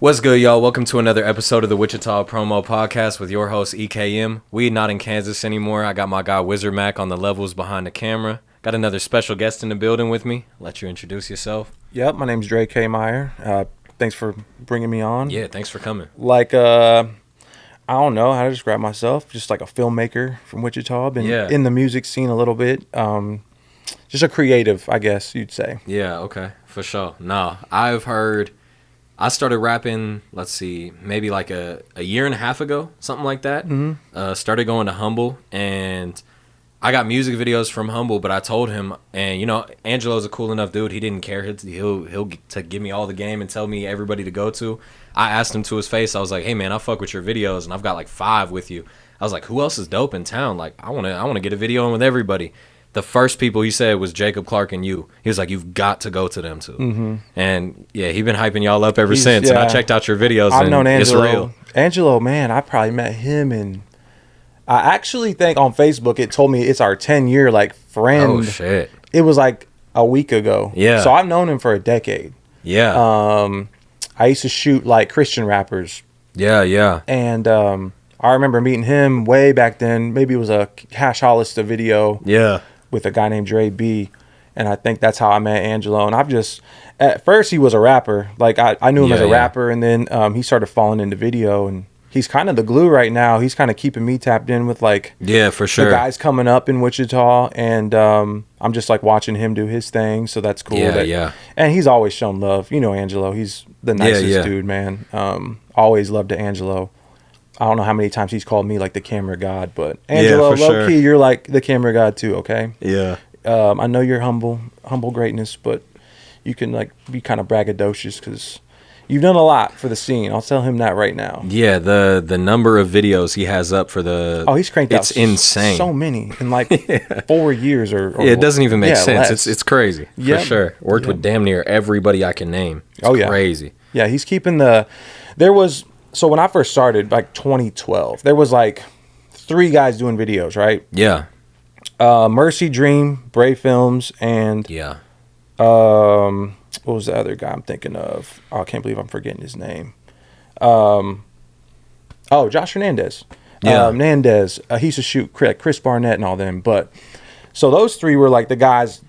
What's good, y'all? Welcome to another episode of the WichitaPromo Podcast with your host, EKM. We not in Kansas anymore. I got my guy, Wzrd on the levels behind the camera. Got another special guest in the building with me. Let you introduce yourself. Yep, my name's Dre Kahmeyer. Thanks for bringing me on. Yeah, thanks for coming. I don't know how to describe myself. Just like a filmmaker from Wichita. Been in the music scene a little bit. Just a creative, I guess you'd say. Yeah, okay, for sure. No, I started rapping, let's see, maybe like a year and a half ago, something like that. Mm-hmm. Started going to Humble, and I got music videos from Humble, but I told him, and you know, Angelo's a cool enough dude. He didn't care. He'll give me all the game and tell me everybody to go to. I asked him to his face. I was like, hey man, I fuck with your videos, and I've got like 5 with you. I was like, who else is dope in town? Like, I wanna get a video in with everybody. The first people he said was Jacob, Clark, and you. He was like, you've got to go to them too. Mm-hmm. And yeah, he been hyping y'all up ever since. Yeah. And I checked out your videos. I've known Angelo. It's real. Angelo, man, I probably met him in. I actually think on Facebook it told me it's our 10-year like friend. Oh shit! It was like a week ago. Yeah. So I've known him for a decade. Yeah. I used to shoot like Christian rappers. Yeah, yeah. And I remember meeting him way back then. Maybe it was a Cash Hollister video. Yeah. With a guy named Dre B, and I think that's how I met Angelo. And at first he was a rapper. Like I knew him as a rapper, and then he started falling into video, and he's kind of the glue right now. He's kind of keeping me tapped in with like for sure the guys coming up in Wichita, and I'm just like watching him do his thing. So that's cool. Yeah. And he's always shown love. You know, Angelo. He's the nicest dude, man. Always loved Angelo. I don't know how many times he's called me like the camera god, but Angelo, low key, you're like the camera god too, okay? Yeah. I know you're humble greatness, but you can like be kind of braggadocious because you've done a lot for the scene. I'll tell him that right now. Yeah, the number of videos he has up for the he's cranked out. It's insane. So many in like 4 years or it doesn't even make sense. It's crazy for sure. Worked with damn near everybody I can name. It's crazy. Yeah, he's keeping So when I first started, like 2012, there was like 3 guys doing videos, right? Yeah. Mercy Dream, Brave Films, and what was the other guy I'm thinking of? Oh, I can't believe I'm forgetting his name. Josh Hernandez. Yeah. Hernandez. He used to shoot Chris Barnett and all them. But so those 3 were like the guys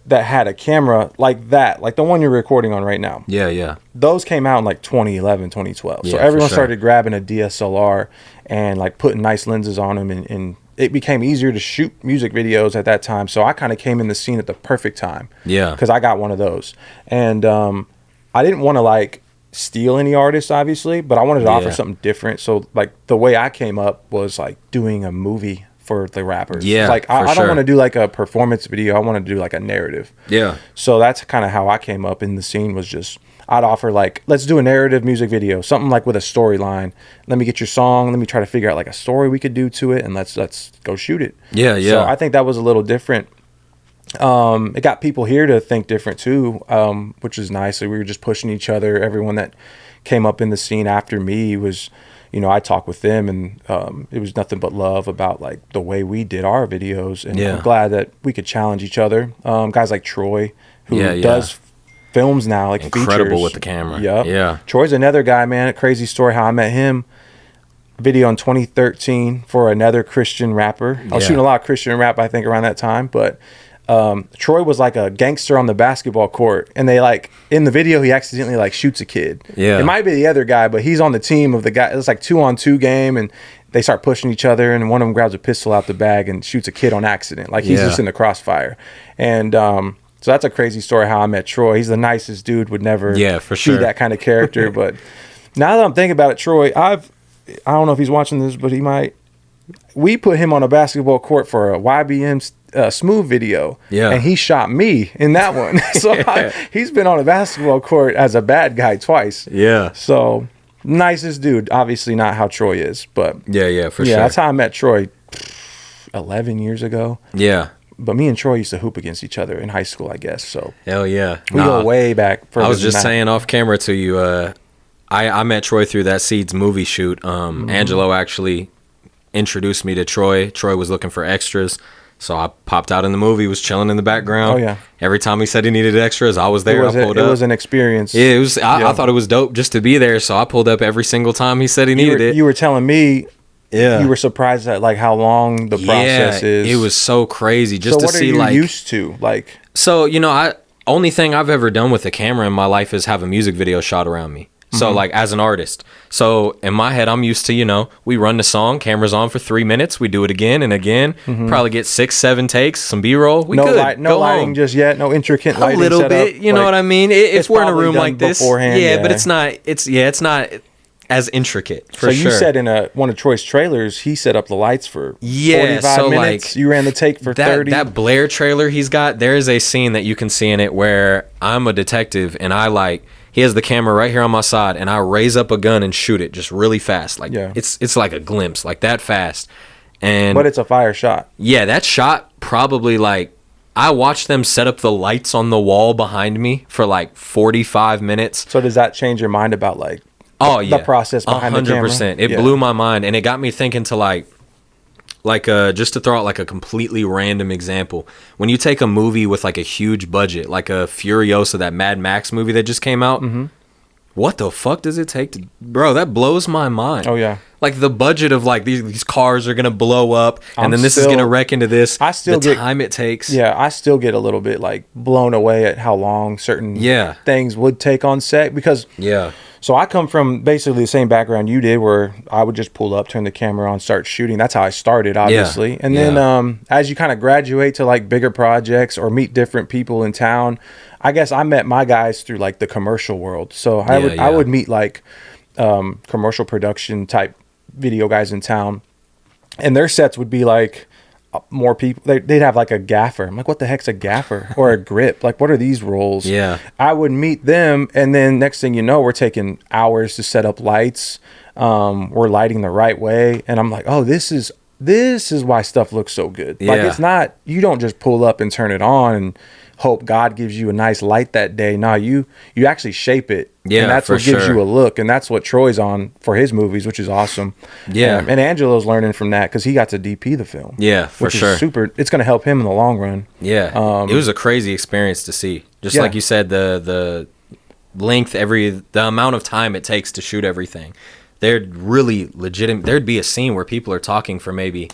that had a camera like that, like the one you're recording on right now. Yeah. Those came out in like 2011, 2012. So everyone started grabbing a DSLR and like putting nice lenses on them, and it became easier to shoot music videos at that time. So I kind of came in the scene at the perfect time. Yeah. Because I got one of those. And I didn't want to like steal any artists, obviously, but I wanted to offer something different. So like the way I came up was like doing a movie for the rappers. Yeah, like I don't want to do like a performance video. I want to do like a narrative. Yeah. So that's kind of how I came up in the scene, was just I'd offer like, let's do a narrative music video, something like with a storyline. Let me get your song. Let me try to figure out like a story we could do to it, and let's go shoot it. Yeah. So I think that was a little different. It got people here to think different too, which is nice. So we were just pushing each other. Everyone that came up in the scene after me was, you know, I talked with them, and it was nothing but love about like the way we did our videos. And I'm glad that we could challenge each other. Guys like Troy, who does films now, like incredible features. with the camera. Yep. Yeah. Troy's another guy, man. A crazy story how I met him. Video in 2013 for another Christian rapper. I was shooting a lot of Christian rap, I think, around that time, but Troy was like a gangster on the basketball court, and they like in the video he accidentally like shoots a kid. It might be the other guy, but he's on the team of the guy. It's like 2-on-2 game, and they start pushing each other, and one of them grabs a pistol out the bag and shoots a kid on accident. Like he's just in the crossfire. And so that's a crazy story how I met Troy. He's the nicest dude, would never be that kind of character. But now that I'm thinking about it, Troy, I don't know if he's watching this, but he might. We put him on a basketball court for a YBM Smooth video, and he shot me in that one. So he's been on a basketball court as a bad guy twice. So nicest dude. Obviously not how Troy is, but for sure. That's how I met Troy 11 years ago. But me and Troy used to hoop against each other in high school, I guess. So hell yeah, we go way back. I was just saying off camera to you. I met Troy through that Seeds movie shoot. Angelo actually introduced me to Troy. Troy was looking for extras, So I popped out in the movie, was chilling in the background. Oh, yeah. Every time he said he needed extras, I was there. I pulled up. It was an experience. Yeah, it was. I thought it was dope just to be there. So I pulled up every single time he said he needed it. You were telling me, yeah, you were surprised at like how long the process is. It was so crazy just to see. So what are you like used to? Like, so only thing I've ever done with a camera in my life is have a music video shot around me. So like as an artist. So in my head, I'm used to, we run the song, cameras on for 3 minutes. We do it again and again. Probably get 6-7 takes, some B-roll. We good. No lighting just yet. No intricate lighting. A little bit. You know what I mean? If we're in a room like this. Beforehand, yeah, but it's not as intricate for sure. So you said in one of Troy's trailers, he set up the lights for 45 minutes. You ran the take for 30. That Blair trailer he's got, there is a scene that you can see in it where I'm a detective and he has the camera right here on my side, and I raise up a gun and shoot it just really fast. Like it's like a glimpse, like that fast. But it's a fire shot. Yeah, that shot probably I watched them set up the lights on the wall behind me for 45 minutes. So does that change your mind about the process behind 100%. The camera? 100%. It blew my mind, and it got me thinking to just to throw out a completely random example. When you take a movie with a huge budget, like a Furiosa, that Mad Max movie that just came out, what the fuck does it take to... Bro, that blows my mind. Oh, yeah. The budget of these cars are going to blow up, and then this is going to wreck into this. Time it takes. Yeah, I still get a little bit blown away at how long certain things would take on set because... Yeah. So I come from basically the same background you did, where I would just pull up, turn the camera on, start shooting. That's how I started, obviously. And then as you kind of graduate to bigger projects or meet different people in town, I guess I met my guys through the commercial world. So I would meet commercial production type video guys in town, and their sets would be more people. They'd have a gaffer. I'm like, what the heck's a gaffer? Or a grip? What are these roles? Yeah. I would meet them, and then next thing you know, we're taking hours to set up lights. We're lighting the right way, and I'm like, oh, this is why stuff looks so good. Yeah. It's not, you don't just pull up and turn it on and hope God gives you a nice light that day. No, you actually shape it. Yeah, and that's what gives you a look, and that's what Troy's on for his movies, which is awesome. Yeah, and Angelo's learning from that because he got to DP the film. Yeah, for sure. Super. It's going to help him in the long run. Yeah, it was a crazy experience to see. Just like you said, the length, the amount of time it takes to shoot everything. There'd be a scene where people are talking for maybe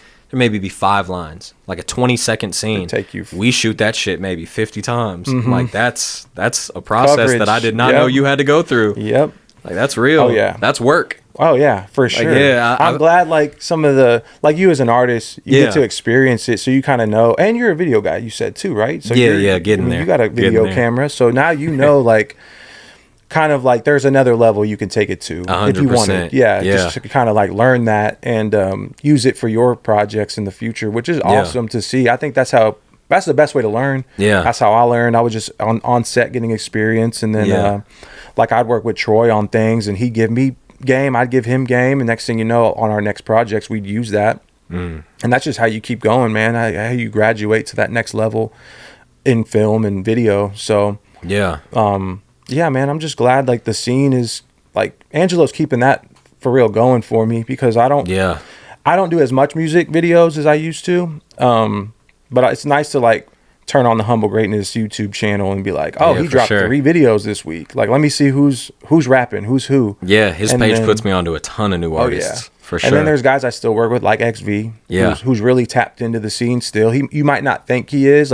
5 lines, a 20-second scene. We shoot that shit maybe 50 times. That's a process Coverage. That I did not know you had to go through. Yep. That's real. Oh yeah. That's work. Oh yeah, for sure. I'm glad some of the you as an artist, you get to experience it, so you kind of know. And you're a video guy, you said too, right? So getting there. You got a video camera, so now kind of there's another level you can take it to 100%. If you want it. Just to kind of learn that and use it for your projects in the future, which is awesome to see. I think that's the best way to learn. Yeah. That's how I learned. I was just on set getting experience, and then I'd work with Troy on things, and he'd give me game, I'd give him game, and next thing you know, on our next projects, we'd use that. And that's just how you keep going, man. How you graduate to that next level in film and video. So yeah, man, I'm just glad the scene is Angelo's keeping that for real going for me, because I don't do as much music videos as I used to. But it's nice to turn on the Humble Greatness YouTube channel and be he dropped 3 videos this week. Let me see who's rapping, who's who. Yeah, his page puts me onto a ton of new artists. For sure. And then there's guys I still work with, like XV, who's really tapped into the scene still. You might not think he is.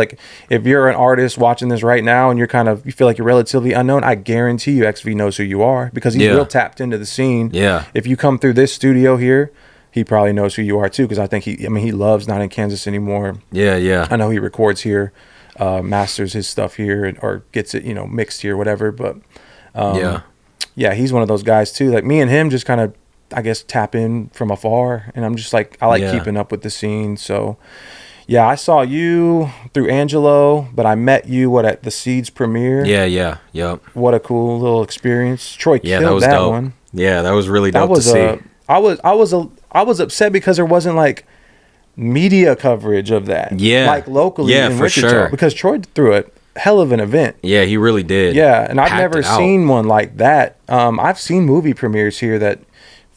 If you're an artist watching this right now and you feel like you're relatively unknown, I guarantee you XV knows who you are, because he's real tapped into the scene. Yeah. If you come through this studio here, he probably knows who you are too, because I think he loves not in Kansas anymore. Yeah. I know he records here, masters his stuff here, or gets it, mixed here, whatever. But he's one of those guys too. Me and him just kind of, I guess, tap in from afar, and I'm just I like keeping up with the scene. So yeah, I saw you through Angelo, but I met you at the Seeds premiere. Yep. What a cool little experience. Troy killed that was that dope. one. Yeah, that was really dope to see. I was upset because there wasn't media coverage of that. Yeah. Locally in for Wichita, sure. because Troy threw a hell of an event. Yeah, he really did. Yeah, and I've never seen one like that. I've seen movie premieres here that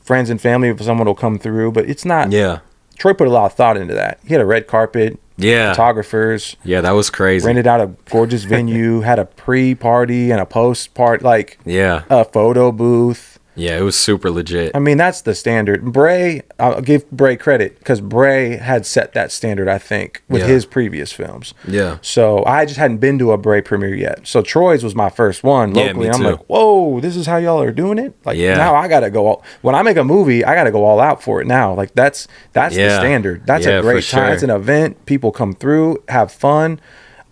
friends and family of someone will come through, but it's not. Yeah. Troy put a lot of thought into that. He had a red carpet. photographers. Yeah, that was crazy. Rented out a gorgeous venue, had a pre-party and a post-party, like a photo booth. Yeah, it was super legit. I mean, that's the standard. Bray, I'll give Bray credit because Bray had set that standard, I think, with his previous films. Yeah. So I just hadn't been to a Bray premiere yet. So Troy's was my first one locally. Me I'm too. like, whoa, this is how y'all are doing it? Like, now I got to go when I make a movie, I got to go all out for it now. Like, that's the standard. That's a great time. It's an event. People come through, have fun.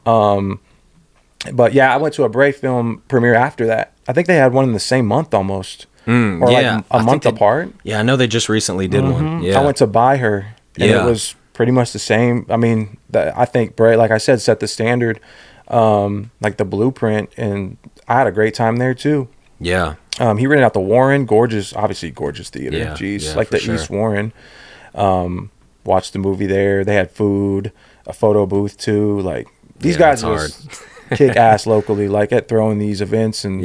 But yeah, I went to a Bray film premiere after that. I think they had one in the same month almost. Or like a month apart. Yeah, I know they just recently did one. Yeah, I went to buy her, and it was pretty much the same. I mean, I think Bray, like I said, set the standard, like the blueprint, and I had a great time there too. Yeah. He rented out the Warren, obviously gorgeous theater. Yeah, Jeez, like the East Warren. Watched the movie there. They had food, a photo booth too. Like these guys just kick ass locally, like at throwing these events and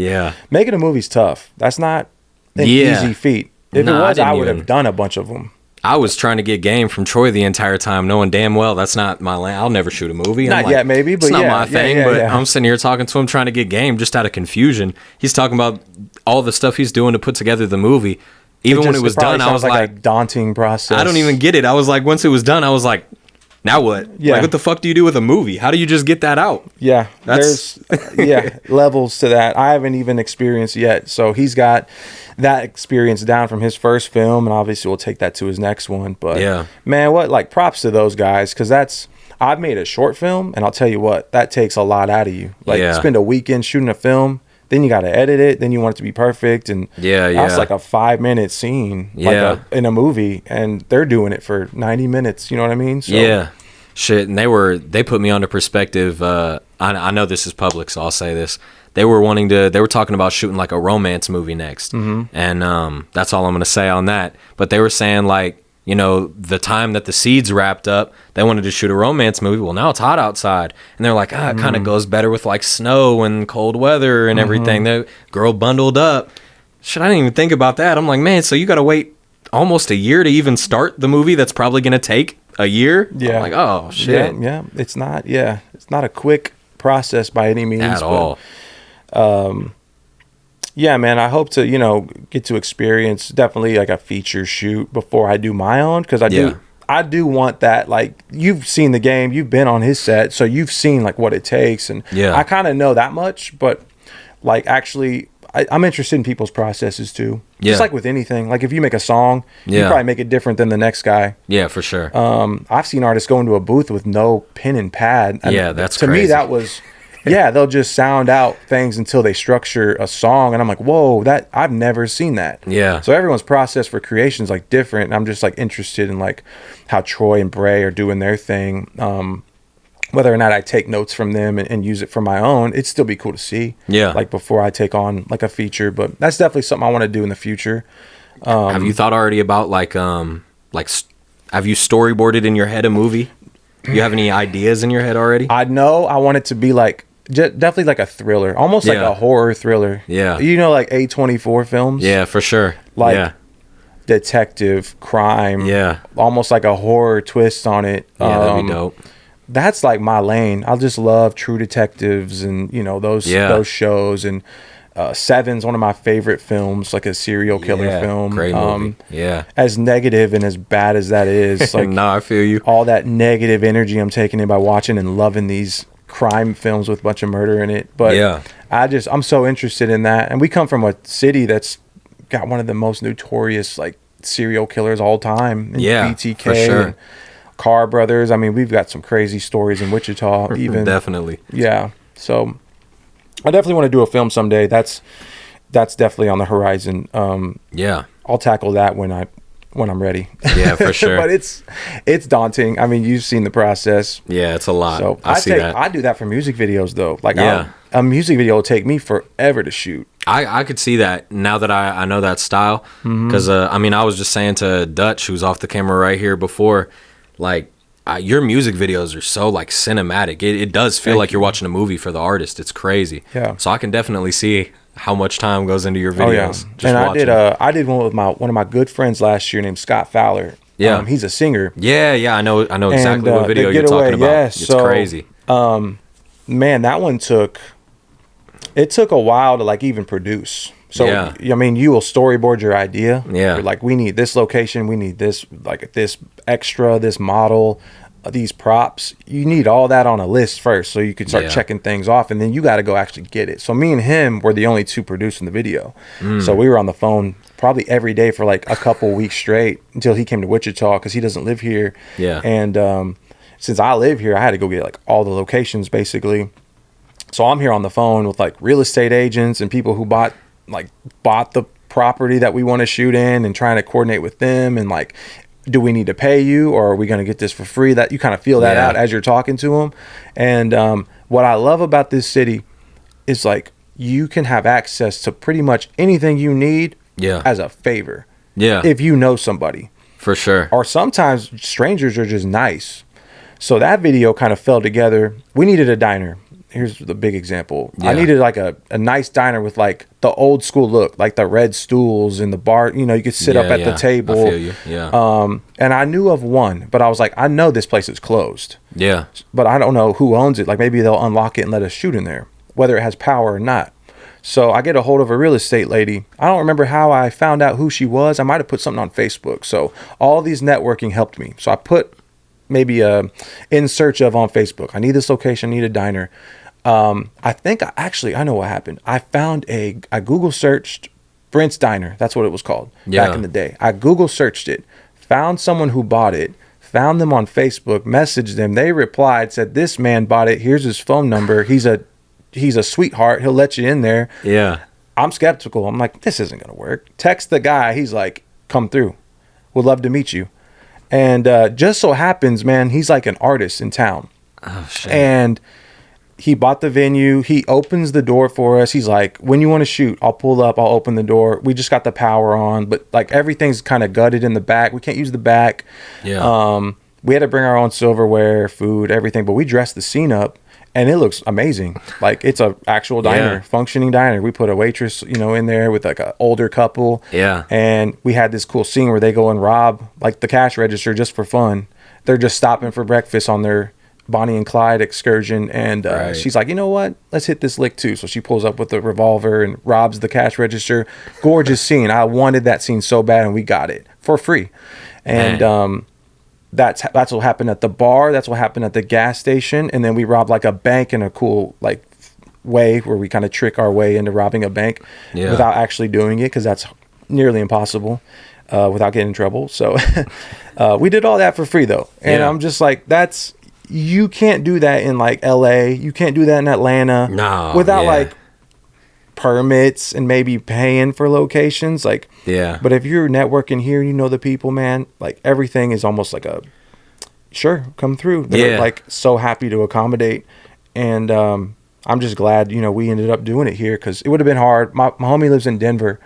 making a movie's tough. That's not an easy feat. If it was, I would have done a bunch of them. I was trying to get game from Troy the entire time, knowing damn well that's not my lane. I'll never shoot a movie. Not yet, maybe, but it's not my thing. But I'm sitting here talking to him, trying to get game just out of confusion. He's talking about all the stuff he's doing to put together the movie. Even when it was done, I was like, a daunting process. I don't even get it. I was like, once it was done, I was like, now what? Yeah. Like, what the fuck do you do with a movie? How do you just get that out? Yeah. There's levels to that. I haven't even experienced yet. So he's got that experience down from his first film, and obviously we'll take that to his next one. But man, props to those guys, because I've made a short film, and I'll tell you what, that takes a lot out of you. Like spend a weekend shooting a film, then you got to edit it, then you want it to be perfect, and that's like a 5-minute scene in a movie, and they're doing it for 90 minutes. You know what I mean? So, shit. And they put me onto perspective. I know this is public, so I'll say this. They were talking about shooting like a romance movie next. And that's all I'm going to say on that. But they were saying, like, you know, the time that the Seeds wrapped up, they wanted to shoot a romance movie. Well, now it's hot outside. And they're like, it kind of goes better with like snow and cold weather and everything. The girl bundled up. Shit, I didn't even think about that. I'm like, man, so you got to wait almost a year to even start the movie that's probably going to take a year? Yeah. I'm like, oh, shit. Yeah. It's not a quick process by any means. At all. Yeah, man, I hope to, get to experience definitely like a feature shoot before I do my own, because I do want that. Like, you've seen the game, you've been on his set, so you've seen like what it takes, and I kind of know that much, but like actually I'm interested in people's processes too. Just like with anything, like if you make a song, you probably make it different than the next guy. Yeah, for sure. I've seen artists go into a booth with no pen and pad. And that's to crazy. me that was they'll just sound out things until they structure a song, and I'm like, whoa, that I've never seen that. So everyone's process for creation is like different, and I'm just like interested in like how Troy and Bray are doing their thing. Whether or not I take notes from them and use it for my own, it'd still be cool to see. Like before I take on like a feature, but that's definitely something I want to do in the future. Have you thought already about have you storyboarded in your head a movie? Do you have any ideas in your head already? I know I want it to be like definitely like a thriller, almost like a horror thriller. Like A24 films. Yeah, for sure. Like detective crime. Almost like a horror twist on it. That'd be dope. That's like my lane. I just love True Detectives and those shows, and Seven's one of my favorite films, like a serial killer film. Great movie. As negative and as bad as that is, like no, I feel you. All that negative energy I'm taking in by watching and loving these crime films with a bunch of murder in it. But I'm so interested in that, and we come from a city that's got one of the most notorious like serial killers all time. BTK. For sure. And Carr brothers. I mean, we've got some crazy stories in Wichita. Even definitely. Yeah. So I definitely want to do a film someday. That's definitely on the horizon. I'll tackle that when I'm ready. Yeah, for sure. But it's daunting. I mean, you've seen the process. Yeah, it's a lot. So I do that for music videos though. Like a music video will take me forever to shoot. I could see that now that I know that style. Because I was just saying to Dutch, who's off the camera right here before, like your music videos are so like cinematic. It does feel like you're watching a movie for the artist. It's crazy. So I can definitely see how much time goes into your videos. And I did one with one of my good friends last year named Scott Fowler. Yeah. He's a singer. Yeah. I know exactly what video you're Getaway, talking about. yeah, It's crazy. Man, that one took a while to like even produce. So, Yeah. I mean, you will storyboard your idea. Yeah. You're like, we need this location, we need this, like this extra, this model, these props. You need all that on a list first so you can start checking things off, and then you got to go actually get it. So me and him were the only two producing the video. So we were on the phone probably every day for like a couple weeks straight until he came to Wichita, because he doesn't live here. Yeah. And since I live here, I had to go get like all the locations basically. So I'm here on the phone with like real estate agents and people who bought the property that we want to shoot in, and trying to coordinate with them, and like, do we need to pay you, or are we going to get this for free? That you kind of feel that out as you're talking to them. And what I love about this city is like, you can have access to pretty much anything you need as a favor. Yeah. If you know somebody. For sure. Or sometimes strangers are just nice. So that video kind of fell together. We needed a diner. Here's the big example. I needed like a nice diner with like the old school look, like the red stools and the bar, you know, you could sit up at the table. I feel you. Yeah. And I knew of one, but I was like, I know this place is closed. Yeah. But I don't know who owns it. Like maybe they'll unlock it and let us shoot in there, whether it has power or not. So I get a hold of a real estate lady. I don't remember how I found out who she was. I might have put something on Facebook. So all these networking helped me. So I put maybe in search of on Facebook, I need this location, I need a diner. I think I know what happened. I found I Google searched Brent's Diner. That's what it was called back in the day. I Google searched it, found someone who bought it, found them on Facebook, messaged them. They replied, said, this man bought it. Here's his phone number. He's a sweetheart. He'll let you in there. Yeah. I'm skeptical. I'm like, this isn't going to work. Text the guy. He's like, come through. Would love to meet you. And just so happens, man, he's like an artist in town. Oh, shit. And he bought the venue. He opens the door for us. He's like, when you want to shoot, I'll pull up. I'll open the door. We just got the power on, but like everything's kind of gutted in the back. We can't use the back. Yeah. We had to bring our own silverware, food, everything, but we dressed the scene up and it looks amazing. Like it's a actual diner, functioning diner. We put a waitress, in there with like an older couple. Yeah. And we had this cool scene where they go and rob like the cash register just for fun. They're just stopping for breakfast on their Bonnie and Clyde excursion, and she's like, you know what, let's hit this lick too. So she pulls up with the revolver and robs the cash register. Scene. I wanted that scene so bad, and we got it for free. And that's what happened at the bar. That's what happened at the gas station. And then we robbed like a bank in a cool like way where we kind of trick our way into robbing a bank without actually doing it, because that's nearly impossible without getting in trouble. So we did all that for free though. And I'm just like, you can't do that in like LA. You can't do that in Atlanta without like permits and maybe paying for locations. Like, but if you're networking here, the people, man, like everything is almost like come through. They're like so happy to accommodate. And I'm just glad, we ended up doing it here, because it would have been hard. My homie lives in Denver.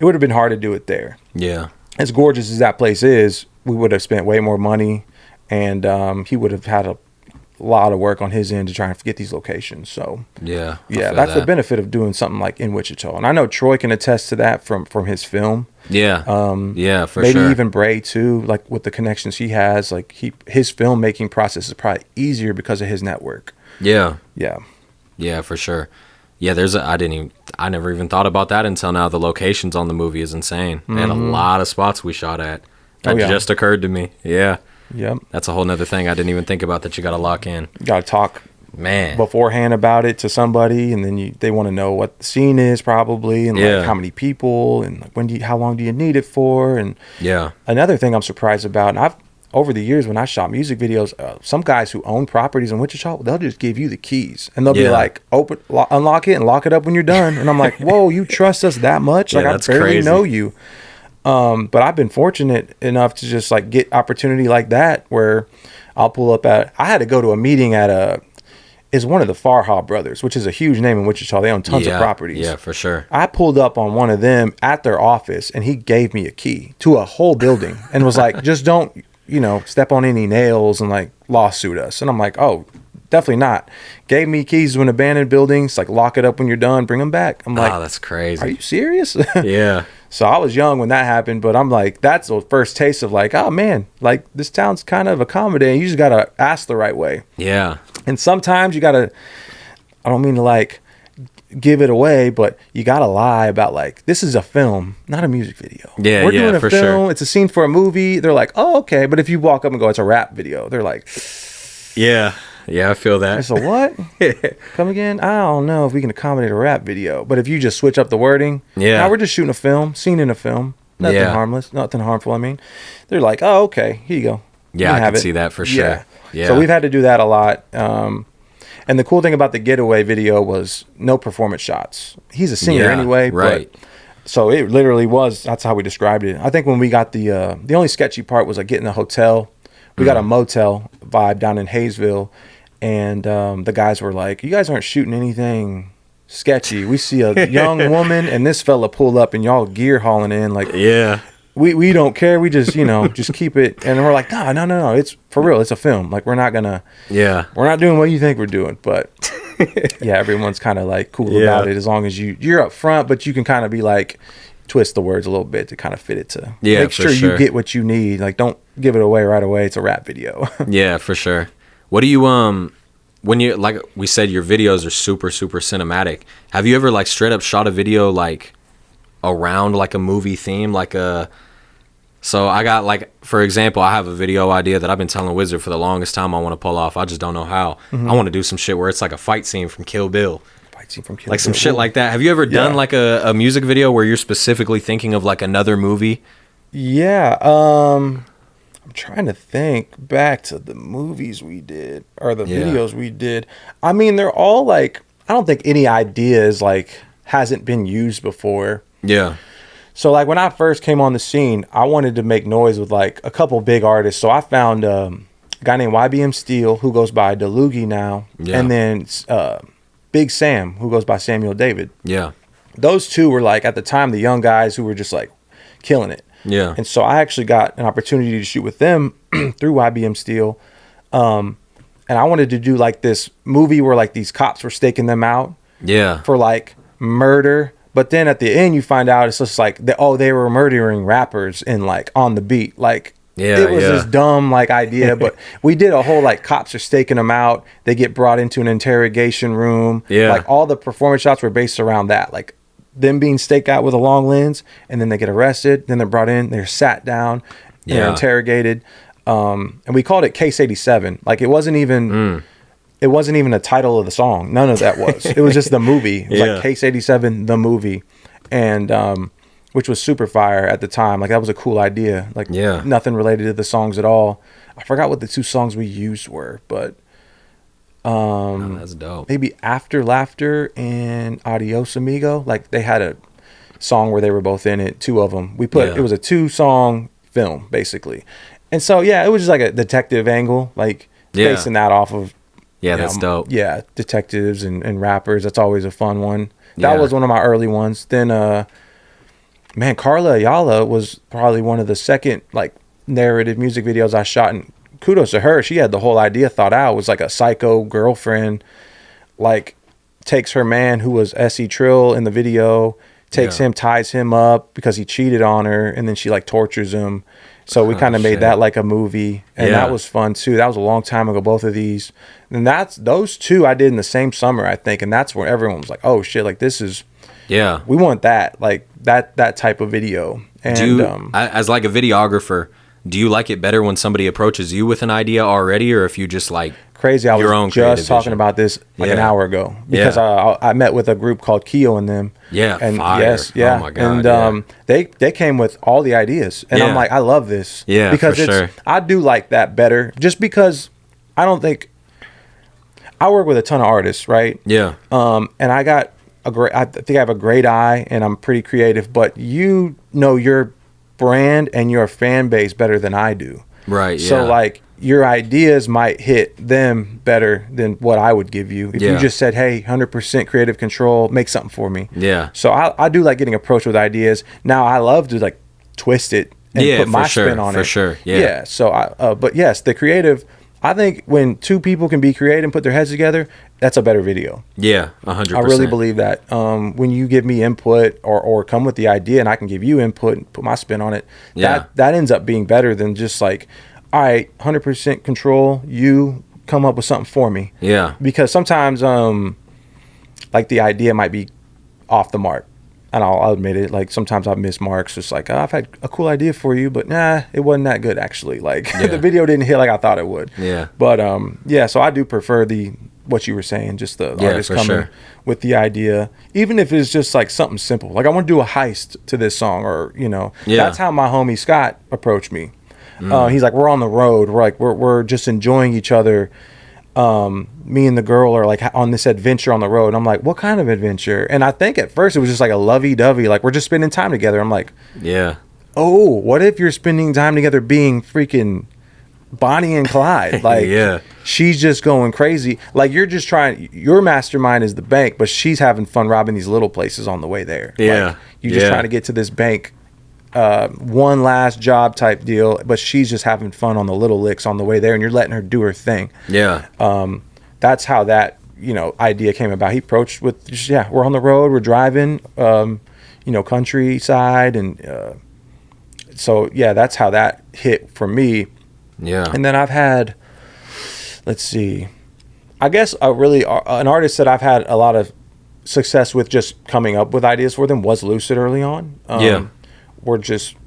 It would have been hard to do it there. Yeah. As gorgeous as that place is, we would have spent way more money. And he would have had a lot of work on his end to try and get these locations. So that's the benefit of doing something like in Wichita. And I know Troy can attest to that from his film. Yeah, for maybe sure. Maybe even Bray too, like with the connections he has. Like his filmmaking process is probably easier because of his network. Yeah, for sure. Yeah, I never even thought about that until now. The locations on the movie is insane. They had a lot of spots we shot at. That just occurred to me. Yeah. Yep. That's a whole nother thing I didn't even think about that you got to lock in. You got to talk beforehand about it to somebody, and then they want to know what the scene is probably, and like how many people, and like how long do you need it for? And another thing I'm surprised about, and over the years when I shot music videos, some guys who own properties in Wichita, they'll just give you the keys and they'll be like, unlock it and lock it up when you're done. And I'm like, whoa, you trust us that much? Like I barely know you. But I've been fortunate enough to just like get opportunity like that where I'll pull up I had to go to a meeting is one of the Farha brothers, which is a huge name in Wichita. They own tons of properties. Yeah, for sure. I pulled up on one of them at their office, and he gave me a key to a whole building and was like, just don't, step on any nails and like lawsuit us. And I'm like, oh, definitely not. Gave me keys to an abandoned building. It's like, lock it up when you're done, bring them back. I'm like, oh, that's crazy. Are you serious? Yeah. So I was young when that happened, but I'm like, that's the first taste of like, oh man, like this town's kind of accommodating. You just got to ask the right way. Yeah. And sometimes you got to, I don't mean to like give it away, but you got to lie about like, this is a film, not a music video. Yeah, We're doing a for film. sure. It's a scene for a movie. They're like, oh, okay. But if you walk up and go, it's a rap video, they're like, Yeah. Yeah, I feel that. it's a what? Come again? I don't know if we can accommodate a rap video. But if you just switch up the wording, now we're just shooting a film, scene in a film. Nothing harmless, nothing harmful. I mean, they're like, oh, okay, here you go. Yeah, I can see that for sure. Yeah. So we've had to do that a lot. And the cool thing about the Getaway video was no performance shots. He's a singer anyway. Right. But, so it literally was, that's how we described it. I think when we got the only sketchy part was like getting a hotel. We got a motel vibe down in Hayesville. And the guys were like, you guys aren't shooting anything sketchy. We see a young woman and this fella pull up and y'all gear hauling in. Like, we don't care. We just, just keep it. And we're like, no. It's for real. It's a film. Like, we're not going to, we're not doing what you think we're doing. But yeah, everyone's kind of like cool about it as long as you're up front, but you can kind of be like, twist the words a little bit to kind of fit it to make sure you get what you need. Like, don't give it away right away. It's a rap video. Yeah, for sure. What do you, when you, like we said, your videos are super, super cinematic. Have you ever like straight up shot a video like around like a movie theme? So I got like, for example, I have a video idea that I've been telling Wzrd for the longest time I want to pull off. I just don't know how. I want to do some shit where it's like a fight scene from Kill Bill. Like some shit like that. Have you ever done like a music video where you're specifically thinking of like another movie? Yeah. I'm trying to think back to the movies we did or the videos we did. I mean, they're all like, I don't think any idea is like hasn't been used before. Yeah. So like when I first came on the scene, I wanted to make noise with like a couple big artists. So I found a guy named YBM Steele who goes by DeLugie now. Yeah. And then Big Sam who goes by Samuel David. Yeah. Those two were like at the time the young guys who were just like killing it. Yeah. And so I actually got an opportunity to shoot with them through YBM Steele. And I wanted to do like this movie where like these cops were staking them out. Yeah. For like murder. But then at the end you find out it's just like, they were murdering rappers and like on the beat. Like it was this dumb like idea. But we did a whole like cops are staking them out. They get brought into an interrogation room. Yeah. Like all the performance shots were based around that. Like them being staked out with a long lens, and then they get arrested, then they're brought in, they're sat down, they're interrogated, and we called it Case 87. Like it wasn't even a title of the song. None of that was. It was just the movie. It was like Case 87, the movie, and which was super fire at the time. Like that was a cool idea. Like nothing related to the songs at all. I forgot what the two songs we used were, but that's dope. Maybe After Laughter and Adios Amigo. Like they had a song where they were both in it, two of them. We put it was a 2-song film basically. And so it was just like a detective angle, like basing that off of that's dope. Yeah, detectives and rappers. That's always a fun one. That was one of my early ones. Then Carla Ayala was probably one of the second like narrative music videos I shot, and kudos to her. She had the whole idea thought out. It was like a psycho girlfriend, like takes her man who was S.E. Trill in the video, takes him, ties him up because he cheated on her, and then she like tortures him. So we kind of made that like a movie, and that was fun too. That was a long time ago, both of these. And those two I did in the same summer, I think, and that's where everyone was like, "Oh shit, like this is we want that, like that type of video." And as like a videographer, do you like it better when somebody approaches you with an idea already, or if you just like crazy? I was just talking about this like an hour ago because I met with a group called Keo and them. Yeah, and fire. Oh my God, and they came with all the ideas, and I'm like, I love this. Yeah, because I do like that better, just because I don't think I work with a ton of artists, right? Yeah. And I think I have a great eye, and I'm pretty creative, but you know your brand and your fan base better than I do. Right. So like your ideas might hit them better than what I would give you if you just said, "Hey, 100% creative control, make something for me." Yeah. So I do like getting approached with ideas. Now I love to like twist it and put my spin on it. For sure. Yeah. Yeah. So but yes, the creative, I think when two people can be creative and put their heads together, that's a better video. Yeah, 100%. I really believe that. When you give me input or come with the idea and I can give you input and put my spin on it, that ends up being better than just like, all right, 100% control, you come up with something for me. Yeah. Because sometimes like the idea might be off the mark. And I'll admit it, like sometimes I've missed marks. It's like, oh, I've had a cool idea for you, but nah, it wasn't that good actually. Like the video didn't hit like I thought it would. Yeah. But yeah, so I do prefer what you were saying, just the artist coming with the idea, even if it's just like something simple. Like I want to do a heist to this song, or that's how my homie Scott approached me. He's like, we're on the road, we're just enjoying each other. Me and the girl are like on this adventure on the road. And I'm like, what kind of adventure? And I think at first it was just like a lovey-dovey, like we're just spending time together. I'm like, yeah. Oh, what if you're spending time together being freaking Bonnie and Clyde? Like, yeah. She's just going crazy. Like you're just your mastermind is the bank, but she's having fun robbing these little places on the way there. Yeah. Like, you're just trying to get to this bank. One last job type deal, but she's just having fun on the little licks on the way there, and you're letting her do her thing. Yeah. That's how that idea came about. He approached with we're on the road, we're driving, countryside, and so that's how that hit for me. Yeah. And then I've had, let's see, I guess an artist that I've had a lot of success with just coming up with ideas for them was Lucid early on.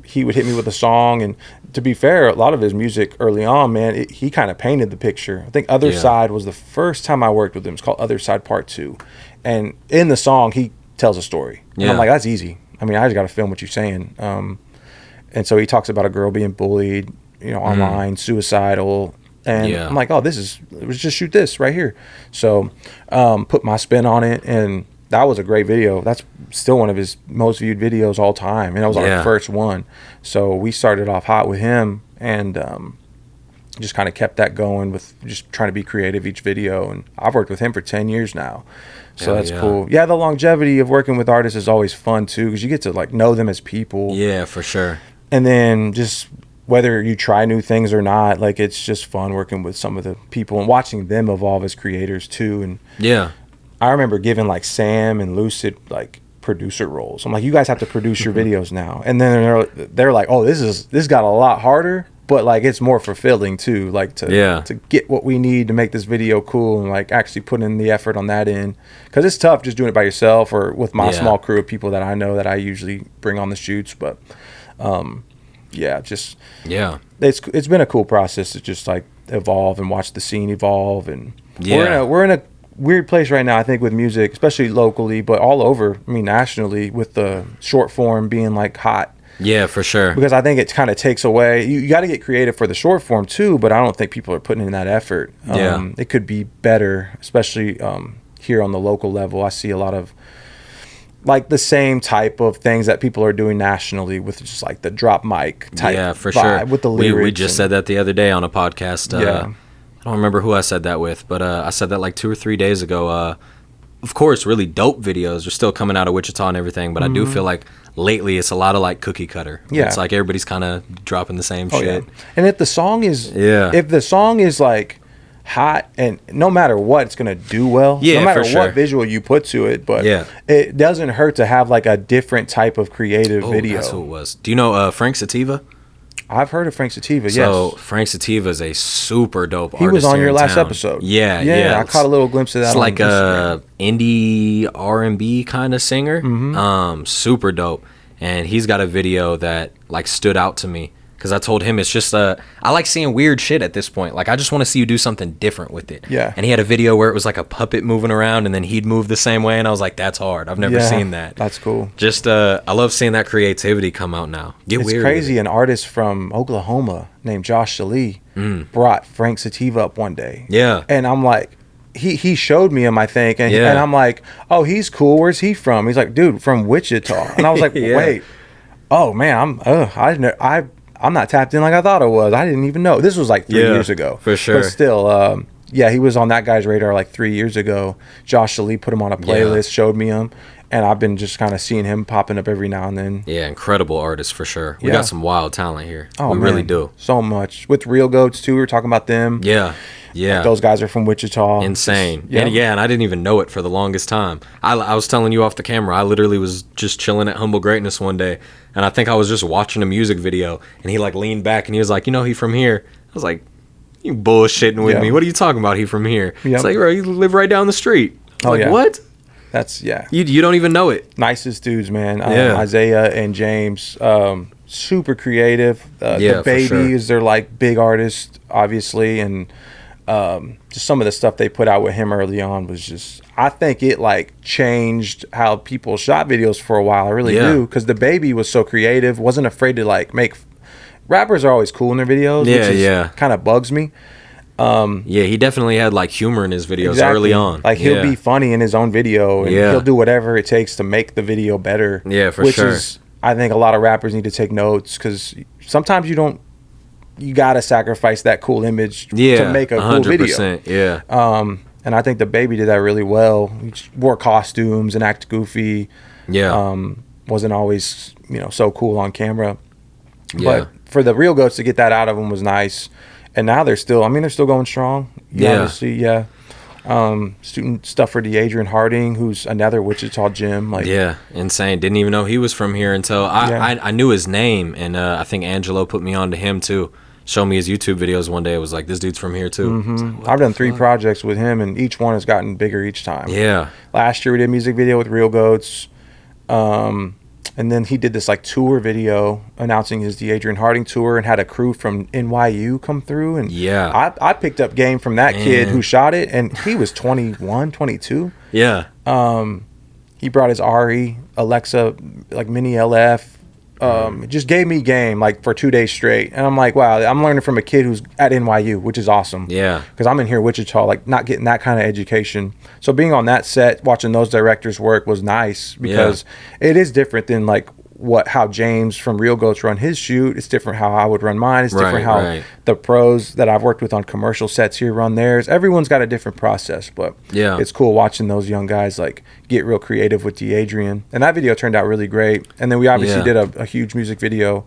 He would hit me with a song, and to be fair, a lot of his music early on, man, he kind of painted the picture. I think Other Side was the first time I worked with him. It's called Other Side Part 2, and in the song he tells a story. And I'm like, that's easy. I mean, I just got to film what you're saying. And so he talks about a girl being bullied, online, suicidal, and I'm like, oh, let's just shoot this right here. So put my spin on it, and that was a great video. That's still one of his most viewed videos all time. And that was our first one. So we started off hot with him, and just kind of kept that going with just trying to be creative each video. And I've worked with him for 10 years now. So that's cool. Yeah, the longevity of working with artists is always fun too, because you get to like know them as people. Yeah, for sure. And then just whether you try new things or not, like it's just fun working with some of the people and watching them evolve as creators too. And yeah. I remember giving like Sam and Lucid like producer roles. I'm like, you guys have to produce your videos now. And then they're like, oh, this got a lot harder, but like it's more fulfilling too, like to get what we need to make this video cool, and like actually put in the effort on that end, because it's tough just doing it by yourself or with my small crew of people that I know that I usually bring on the shoots. But it's been a cool process to just like evolve and watch the scene evolve. And we're in a weird place right now, I think, with music, especially locally, but all over, I mean nationally, with the short form being like hot. Yeah, for sure. Because I think it kind of takes away, you got to get creative for the short form too, but I don't think people are putting in that effort. It could be better, especially here on the local level. I see a lot of like the same type of things that people are doing nationally with just like the drop mic type for vibe sure. with the lyrics. We just said that the other day on a podcast. I don't remember who I said that with, but I said that like 2 or 3 days ago. Of course, really dope videos are still coming out of Wichita and everything, but I do feel like lately it's a lot of like cookie cutter. Yeah. It's like everybody's kind of dropping the same shit. Yeah. And if the song is like hot, and no matter what, it's gonna do well. Yeah, no matter what visual you put to it, but it doesn't hurt to have like a different type of creative video. That's who it was. Do you know Frank Sativa? I've heard of Frank Sativa, So Frank Sativa is a super dope artist. He was on your last episode. Yeah. I caught a little glimpse of that. It's like a indie R&B kind of singer. Super dope. And he's got a video that like stood out to me, because I told him it's just I like seeing weird shit at this point. Like I just want to see you do something different with it. Yeah. And he had a video where it was like a puppet moving around, and then he'd move the same way, and I was like, that's hard. I've never seen that. That's cool. Just I love seeing that creativity come out now. It's weird. Crazy. An artist from Oklahoma named Josh Shalee brought Frank Sativa up one day. Yeah. And I'm like, he showed me him, I think, and I'm like, oh, he's cool. Where's he from? He's like, dude, from Wichita. And I was like, wait, oh man, I'm not tapped in like I thought I was. I didn't even know. This was like 3 years ago. For sure. But still, he was on that guy's radar like 3 years ago. Josh Shalee put him on a playlist, showed me him. And I've been just kind of seeing him popping up every now and then. Yeah, incredible artist for sure. We Yeah. got some wild talent here. Oh, we really do. So much. With Real Goats, too. We were talking about them. Yeah. Yeah. Like, those guys are from Wichita. Insane. Yeah. And I didn't even know it for the longest time. I was telling you off the camera, I literally was just chilling at Humble Greatness one day, and I think I was just watching a music video, and he like leaned back and he was like, you know, he from here. I was like, you bullshitting with me. What are you talking about? He from here. Yep. It's like, bro, you live right down the street. I'm like, what? That's, yeah. You don't even know it. Nicest dudes, man. Yeah. Isaiah and James, super creative. The Baby sure. is their like big artist, obviously, and just some of the stuff they put out with him early on was just, I think it like changed how people shot videos for a while. I really do, because the Baby was so creative, wasn't afraid to like make. Rappers are always cool in their videos, which kind of bugs me. Yeah, he definitely had like humor in his videos early on. Like he'll be funny in his own video, and he'll do whatever it takes to make the video better. Yeah, for which sure. Is, I think a lot of rappers need to take notes, because sometimes you gotta sacrifice that cool image to make a 100%, cool video. Yeah. And I think the Baby did that really well. He wore costumes and acted goofy. Yeah. Wasn't always, so cool on camera. Yeah. But for the Real Goats to get that out of them was nice. And now they're still going strong. Obviously, yeah. Student stuff for Adrian Harding, who's another Wichita gym. Like, yeah, insane. Didn't even know he was from here until I knew his name, and I think Angelo put me on to him too. Showed me his YouTube videos one day. It was like, this dude's from here too. Like, I've done 3 projects with him, and each one has gotten bigger each time. Yeah. Last year we did a music video with Real Goats. And then he did this like tour video announcing his Adrian Harding tour, and had a crew from NYU come through. And I picked up game from that kid who shot it, and he was 21, 22. Yeah. He brought his Ari, Alexa, like mini LF. It just gave me game like for 2 days straight. And I'm like, wow, I'm learning from a kid who's at NYU, which is awesome. Yeah. Because I'm in here, Wichita, like not getting that kind of education. So being on that set, watching those directors work was nice, because it is different than like how James from Real Goats run his shoot. It's different how I would run mine. It's different how the pros that I've worked with on commercial sets here run theirs. Everyone's got a different process, but it's cool watching those young guys like get real creative with Adrian. And that video turned out really great. And then we obviously did a huge music video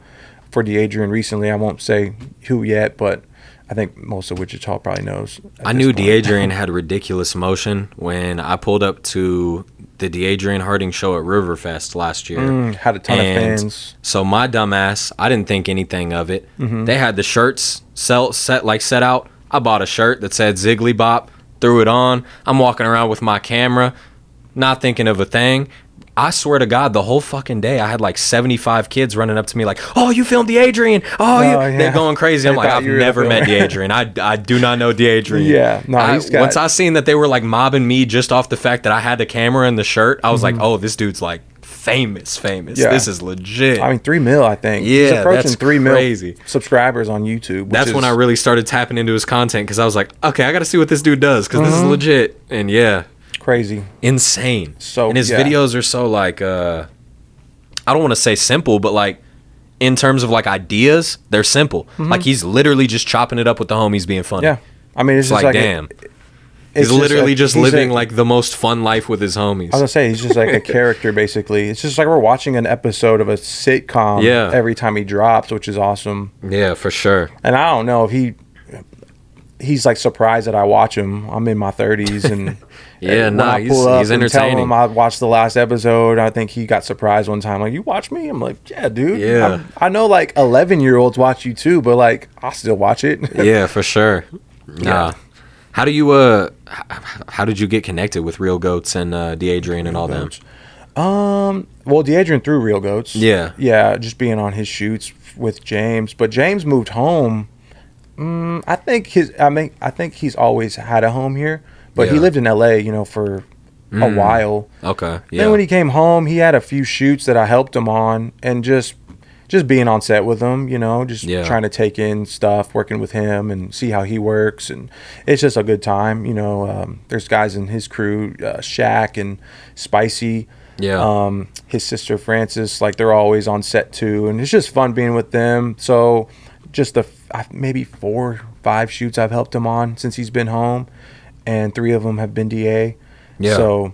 for Adrian recently. I won't say who yet, but I think most of Wichita probably knows. I knew Adrian had ridiculous motion when I pulled up to the Adrian Harding show at Riverfest last year. Had a ton of fans. So my dumbass, I didn't think anything of it. They had the shirts set out. I bought a shirt that said Ziggly Bop, threw it on. I'm walking around with my camera, not thinking of a thing. I swear to God, the whole fucking day, I had like 75 kids running up to me like, "Oh, you filmed Adrian? They're going crazy." I'm like, I've never met Adrian. I do not know Adrian. Yeah, no, once I seen that they were like mobbing me just off the fact that I had the camera and the shirt, I was like, "Oh, this dude's like famous. Yeah. This is legit." I mean, 3 mil, I think. Yeah, he's approaching that's 3 mil crazy. Subscribers on YouTube. That's when I really started tapping into his content, because I was like, okay, I got to see what this dude does, because this is legit. And crazy, insane. So and his videos are so like I don't want to say simple, but like in terms of like ideas, they're simple. Like he's literally just chopping it up with the homies, being funny. Yeah, I mean, it's just like damn. He's literally just living like the most fun life with his homies. I was gonna say, he's just like a character basically. It's just like we're watching an episode of a sitcom every time he drops, which is awesome. Yeah, for sure. And I don't know if he's like surprised that I watch him. I'm in my 30s, and he's entertaining. Tell him I watched the last episode. I think he got surprised one time, like, "You watch me?" I'm like, "Yeah, dude. Yeah, I know like 11-year-olds watch you too, but like I'll still watch it." Yeah, for sure. Nah. How do you how did you get connected with Real Goats and Adrian and all them? Well, Adrian through Real Goats. Yeah, just being on his shoots with James. But James moved home. I think he's always had a home here, but he lived in LA, for a while. Okay. Yeah. Then when he came home, he had a few shoots that I helped him on, and just being on set with him, trying to take in stuff, working with him and see how he works, and it's just a good time. There's guys in his crew, Shaq and Spicy. Yeah. His sister Frances, like they're always on set too, and it's just fun being with them. So just maybe 4 or 5 shoots I've helped him on since he's been home, and 3 of them have been DA. Yeah. So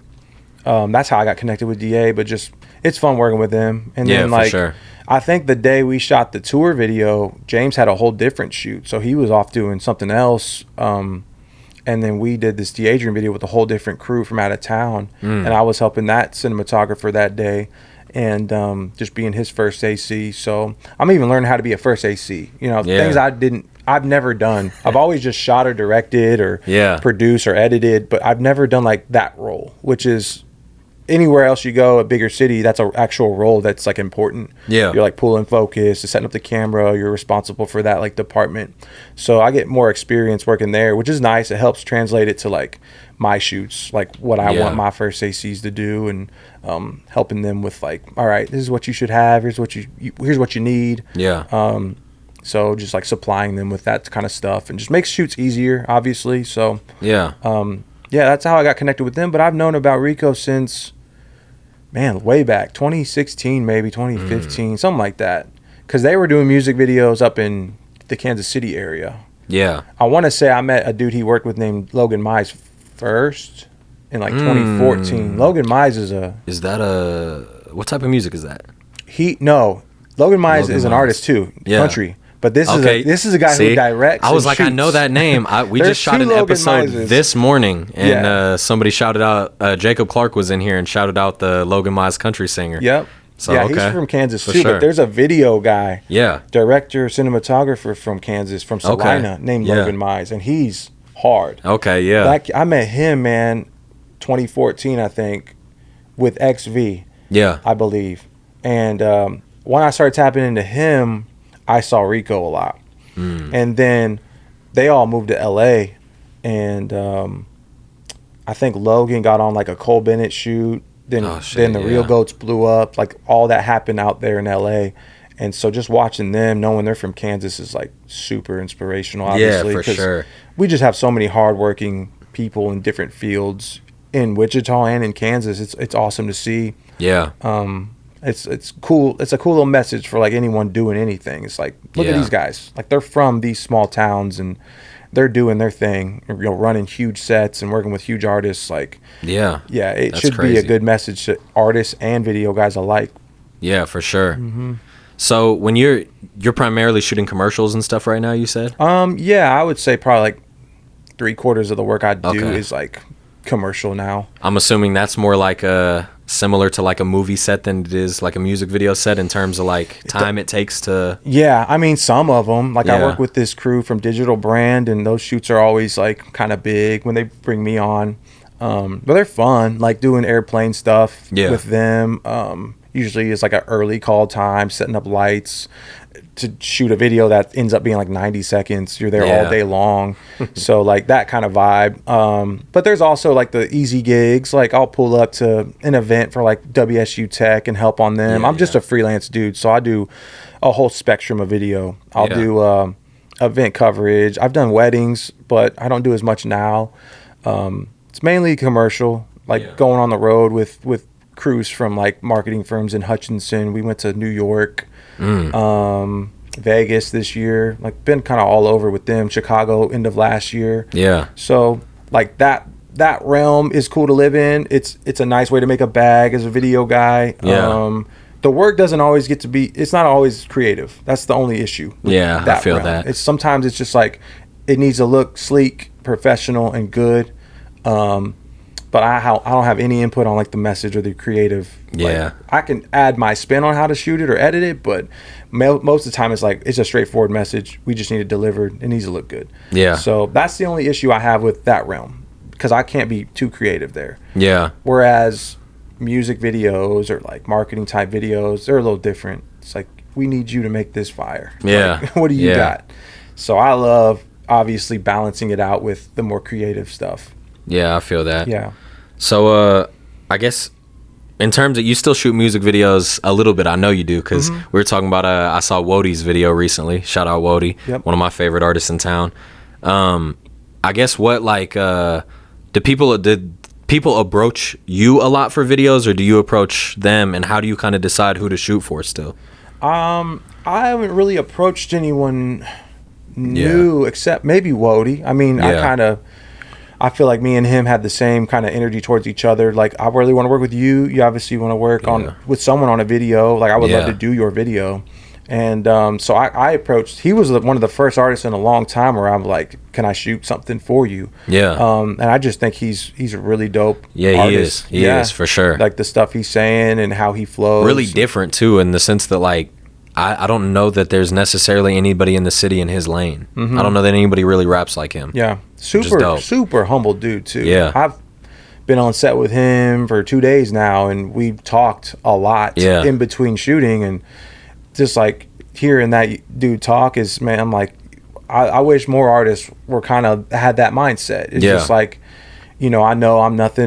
That's how I got connected with DA. But just it's fun working with them. And Yeah, then for like sure. I think the day we shot the tour video, James had a whole different shoot, so he was off doing something else. And then we did this DeAdrian video with a whole different crew from out of town, and I was helping that cinematographer that day, and just being his first AC. So I'm even learning how to be a first AC. You know, things I've never done. I've always just shot or directed or produced or edited, but I've never done like that role, which is anywhere else you go, a bigger city, that's an actual role that's like important. Yeah. You're like pulling focus, setting up the camera, you're responsible for that like department. So I get more experience working there, which is nice. It helps translate it to like my shoots, like what I want my first ACs to do, and helping them with like, all right, this is what you should have, here's what you need. Yeah. So just like supplying them with that kind of stuff, and just makes shoots easier, obviously. So yeah, that's how I got connected with them. But I've known about Rico since, man, way back 2016, maybe 2015, something like that, because they were doing music videos up in the Kansas City area. Yeah, I want to say I met a dude he worked with named Logan Mize first in like 2014. Logan Mize is that a what type of music is that? Logan Mize is an artist too, country. But this is a guy who directs. I was like, shoots. I know that name. We just shot an episode this morning, and somebody shouted out. Jacob Clark was in here and shouted out the Logan Mize country singer. Yep. So, he's from Kansas too. But there's a video guy, director, cinematographer from Kansas, from Salina, named Logan Mize, and he's hard. Okay, yeah. I met him, man, 2014, I think, with XV. Yeah, I believe. And when I started tapping into him, I saw Rico a lot. And then they all moved to LA, and I think Logan got on like a Cole Bennett shoot. Then the Real Goats blew up. Like all that happened out there in LA. And so just watching them, knowing they're from Kansas, is like super inspirational, obviously. Yeah, for sure. We just have so many hardworking people in different fields in Wichita and in Kansas. It's awesome to see. Yeah. It's cool. It's a cool little message for like anyone doing anything. It's like, look at these guys. Like they're from these small towns and they're doing their thing. You know, running huge sets and working with huge artists. Like, it should be a good message to artists and video guys alike. Yeah, for sure. Mm-hmm. So when you're primarily shooting commercials and stuff right now, you said? I would say probably like 3/4 of the work I do is like commercial now. I'm assuming that's more like similar to like a movie set than it is like a music video set in terms of like time it takes to. Yeah, I mean some of them. Like I work with this crew from Digital Brand, and those shoots are always like kind of big when they bring me on. But they're fun, like doing airplane stuff with them. Usually it's like an early call time, setting up lights to shoot a video that ends up being like 90 seconds. You're there all day long. So like that kind of vibe. But there's also like the easy gigs. Like I'll pull up to an event for like WSU Tech and help on them. I'm just a freelance dude. So I do a whole spectrum of video. I'll do event coverage. I've done weddings, but I don't do as much now. It's mainly commercial, like going on the road with crews from like marketing firms in Hutchinson. We went to New York, Vegas this year, like been kind of all over with them. Chicago end of last year. So like that realm is cool to live in. It's a nice way to make a bag as a video guy. The work doesn't always get to be, it's not always creative. That's the only issue. I feel that. It's sometimes it's just like it needs to look sleek, professional, and good. But I don't have any input on like the message or the creative. Like, I can add my spin on how to shoot it or edit it, but most of the time it's like it's a straightforward message. We just need it delivered. It needs to look good. So that's the only issue I have with that realm, because I can't be too creative there. Whereas music videos or like marketing type videos, they're a little different. It's like, we need you to make this fire. Like, what do you got? So I love obviously balancing it out with the more creative stuff. Yeah, I feel that. Yeah. So, I guess in terms of, you still shoot music videos a little bit. I know you do, because we were talking about, I saw Wzrd's video recently. Shout out Wzrd, one of my favorite artists in town. I guess what, like, did people approach you a lot for videos, or do you approach them, and how do you kind of decide who to shoot for still? I haven't really approached anyone new except maybe Wzrd. I mean, I feel like me and him had the same kind of energy towards each other. Like, I really want to work with you. You obviously want to work with someone on a video. Like, I would love to do your video. And so I approached. He was one of the first artists in a long time where I'm like, can I shoot something for you? Yeah. And I just think he's a really dope He is. artist. He is, for sure. Like, the stuff he's saying and how he flows. Really different, too, in the sense that, like, I don't know that there's necessarily anybody in the city in his lane. I don't know that anybody really raps like him. Yeah. Super humble dude, too. Yeah. I've been on set with him for 2 days now, and we've talked a lot in between shooting, and just like hearing that dude talk is, man, I'm like, I wish more artists were kind of had that mindset. It's just like, you know, I know I'm not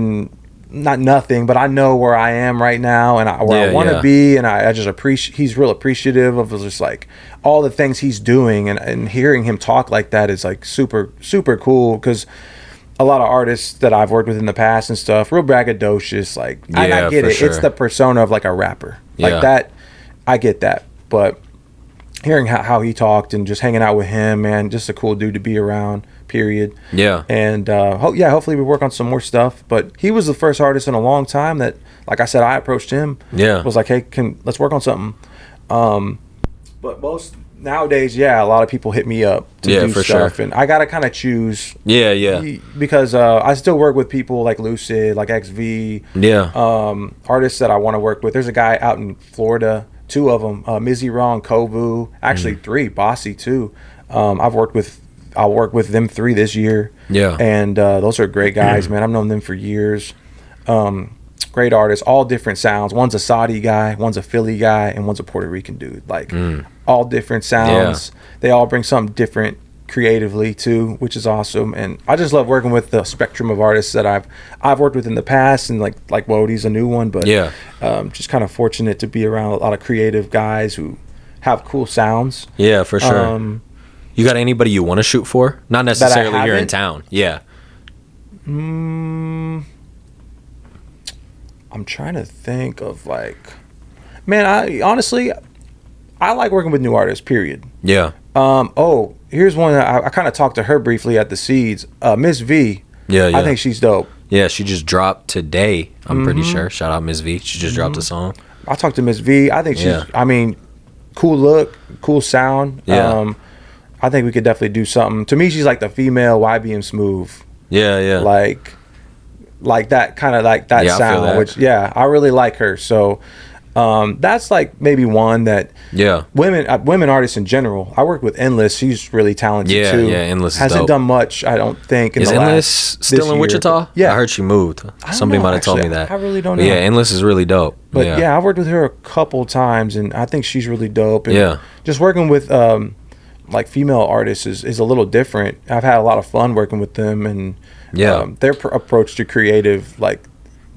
nothing, but I know where I am right now and where I want to be, and I just appreciate. He's real appreciative of just like all the things he's doing, and hearing him talk like that is like super cool, because a lot of artists that I've worked with in the past and stuff, real braggadocious. Like, I get it. Sure. It's the persona of like a rapper, like that. I get that. But hearing how he talked and just hanging out with him, man, just a cool dude to be around, period. Yeah. And hopefully we work on some more stuff. But he was the first artist in a long time that, like I said, I approached him. Yeah. Was like, hey, let's work on something. But nowadays, a lot of people hit me up to do stuff. Sure. And I got to kind of choose. Yeah. Because I still work with people like Lucid, like XV. Yeah. Artists that I want to work with. There's a guy out in Florida, 2 of them, Mizzy Raw and Kovu, actually 3, Bossy too. I'll work with them 3 this year. Yeah. And those are great guys, man. I've known them for years. Great artists, all different sounds. One's a Saudi guy, one's a Philly guy, and one's a Puerto Rican dude. Like, all different sounds. They all bring something different creatively too, which is awesome. And I just love working with the spectrum of artists that I've worked with in the past, and like Wzrd's a new one, but just kind of fortunate to be around a lot of creative guys who have cool sounds. Yeah, for sure. You got anybody you want to shoot for? Not necessarily here in town. Yeah. I'm trying to think of like, man, I like working with new artists, period. Yeah. Here's one that I kind of talked to her briefly at the Seeds. Miss V. Yeah. I think she's dope. Yeah, she just dropped today, I'm pretty sure. Shout out Miss V. She just dropped a song. I talked to Miss V. I think she's, cool look, cool sound. Yeah. I think we could definitely do something. To me, she's like the female YBM Smooth. Yeah. Like that kind of like that sound, that. Which I really like her. So that's like maybe one that women artists in general. I work with Endlyss. She's really talented too. Yeah, Endlyss hasn't done much, I don't think. Is Endlyss still in Wichita? Yeah, I heard she moved. Somebody might have told me that. I really don't know. Yeah, Endlyss is really dope. But I've worked with her a couple times, and I think she's really dope. And just working with like female artists is a little different. I've had a lot of fun working with them, and their approach to creative, like